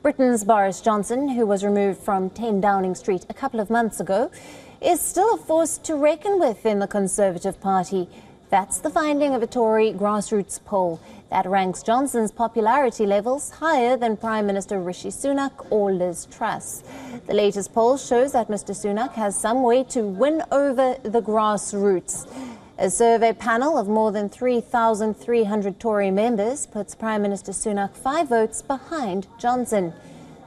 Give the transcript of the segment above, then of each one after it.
Britain's Boris Johnson, who was removed from 10 Downing Street a couple of months ago, is still a force to reckon with in the Conservative Party. That's the finding of a Tory grassroots poll that ranks Johnson's popularity levels higher than Prime Minister Rishi Sunak or Liz Truss. The latest poll shows that Mr. Sunak has some way to win over the grassroots. A survey panel of more than 3,300 Tory members puts Prime Minister Sunak 5 votes behind Johnson.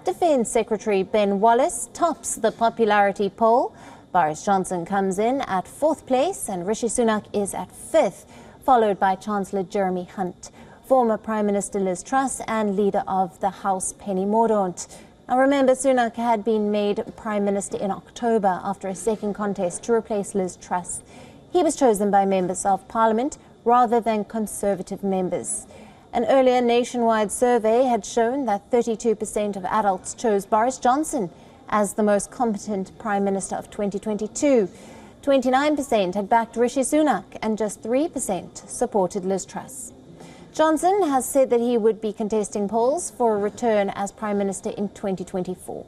Defence Secretary Ben Wallace tops the popularity poll. Boris Johnson comes in at 4th place and Rishi Sunak is at 5th, followed by Chancellor Jeremy Hunt, former Prime Minister Liz Truss and leader of the House Penny Mordaunt. Now remember, Sunak had been made Prime Minister in October after a second contest to replace Liz Truss. He was chosen by members of Parliament rather than Conservative members. An earlier nationwide survey had shown that 32% of adults chose Boris Johnson as the most competent Prime Minister of 2022. 29% had backed Rishi Sunak and just 3% supported Liz Truss. Johnson has said that he would be contesting polls for a return as Prime Minister in 2024.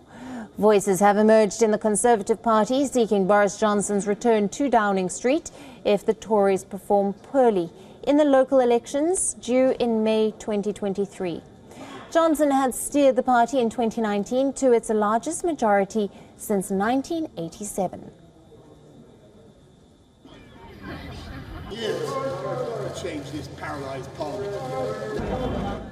Voices have emerged in the Conservative Party seeking Boris Johnson's return to Downing Street if the Tories perform poorly in the local elections due in May 2023. Johnson had steered the party in 2019 to its largest majority since 1987. To change this paralysed parliament.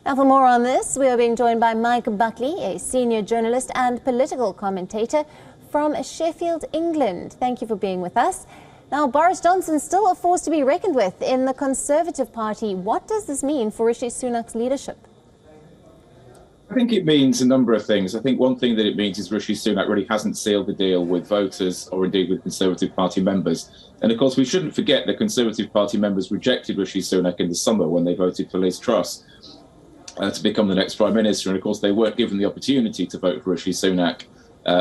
Now, for more on this, we are being joined by Mike Buckley, a senior journalist and political commentator from Sheffield, England. Thank you for being with us. Now, Boris Johnson still a force to be reckoned with in the Conservative Party. What does this mean for Rishi Sunak's leadership? I think it means a number of things. I think one thing that it means is Rishi Sunak really hasn't sealed the deal with voters or indeed with Conservative Party members. And of course, we shouldn't forget that Conservative Party members rejected Rishi Sunak in the summer when they voted for Liz Truss to become the next Prime Minister. And of course, they weren't given the opportunity to vote for Rishi Sunak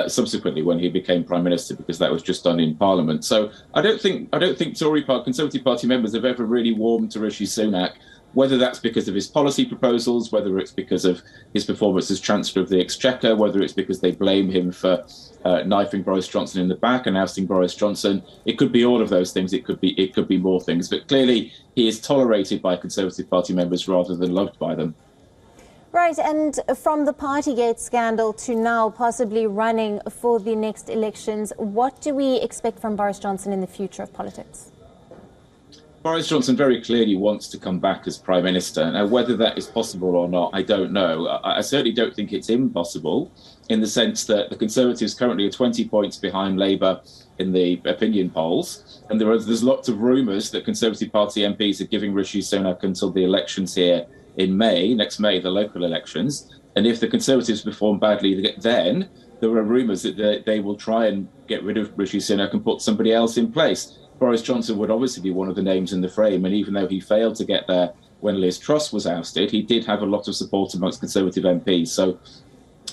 subsequently when he became Prime Minister, because that was just done in Parliament. So I don't think Conservative Party members have ever really warmed to Rishi Sunak, whether that's because of his policy proposals, whether it's because of his performance as Chancellor of the Exchequer, whether it's because they blame him for knifing Boris Johnson in the back and ousting Boris Johnson. It could be all of those things. It could be more things. But clearly, he is tolerated by Conservative Party members rather than loved by them. Right, and from the Partygate scandal to now possibly running for the next elections, what do we expect from Boris Johnson in the future of politics? Boris Johnson very clearly wants to come back as Prime Minister. Now, whether that is possible or not, I don't know. I certainly don't think it's impossible, in the sense that the Conservatives currently are 20 points behind Labour in the opinion polls. And there's lots of rumours that Conservative Party MPs are giving Rishi Sunak until the elections here in next May, the local elections. And if the Conservatives perform badly then, there are rumours that they will try and get rid of Rishi Sunak and put somebody else in place. Boris Johnson would obviously be one of the names in the frame, and even though he failed to get there when Liz Truss was ousted, he did have a lot of support amongst Conservative MPs. So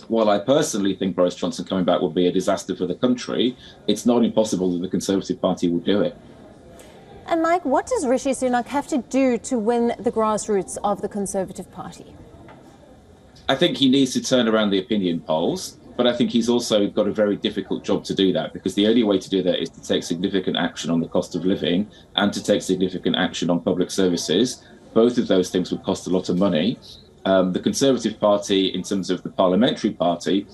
while I personally think Boris Johnson coming back would be a disaster for the country, it's not impossible that the Conservative Party will do it. And Mike, what does Rishi Sunak have to do to win the grassroots of the Conservative Party? I think he needs to turn around the opinion polls. But I think he's also got a very difficult job to do that, because the only way to do that is to take significant action on the cost of living and to take significant action on public services. Both of those things would cost a lot of money. The Conservative Party, in terms of the parliamentary party,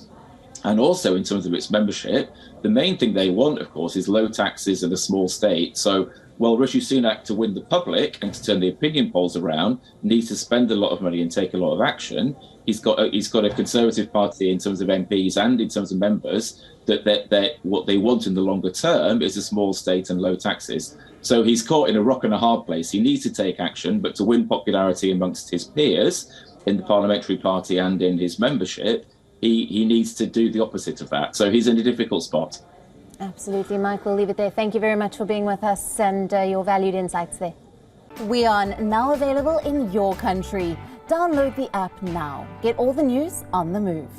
and also in terms of its membership, the main thing they want, of course, is low taxes and a small state. So while Rishi Sunak, to win the public and to turn the opinion polls around, needs to spend a lot of money and take a lot of action, he's got a Conservative Party in terms of MPs and in terms of members that what they want in the longer term is a small state and low taxes. So he's caught in a rock and a hard place. He needs to take action, but to win popularity amongst his peers in the parliamentary party and in his membership, he needs to do the opposite of that. So he's in a difficult spot. Absolutely, Mike. We'll leave it there. Thank you very much for being with us and your valued insights there. WION, now available in your country. Download the app now. Get all the news on the move.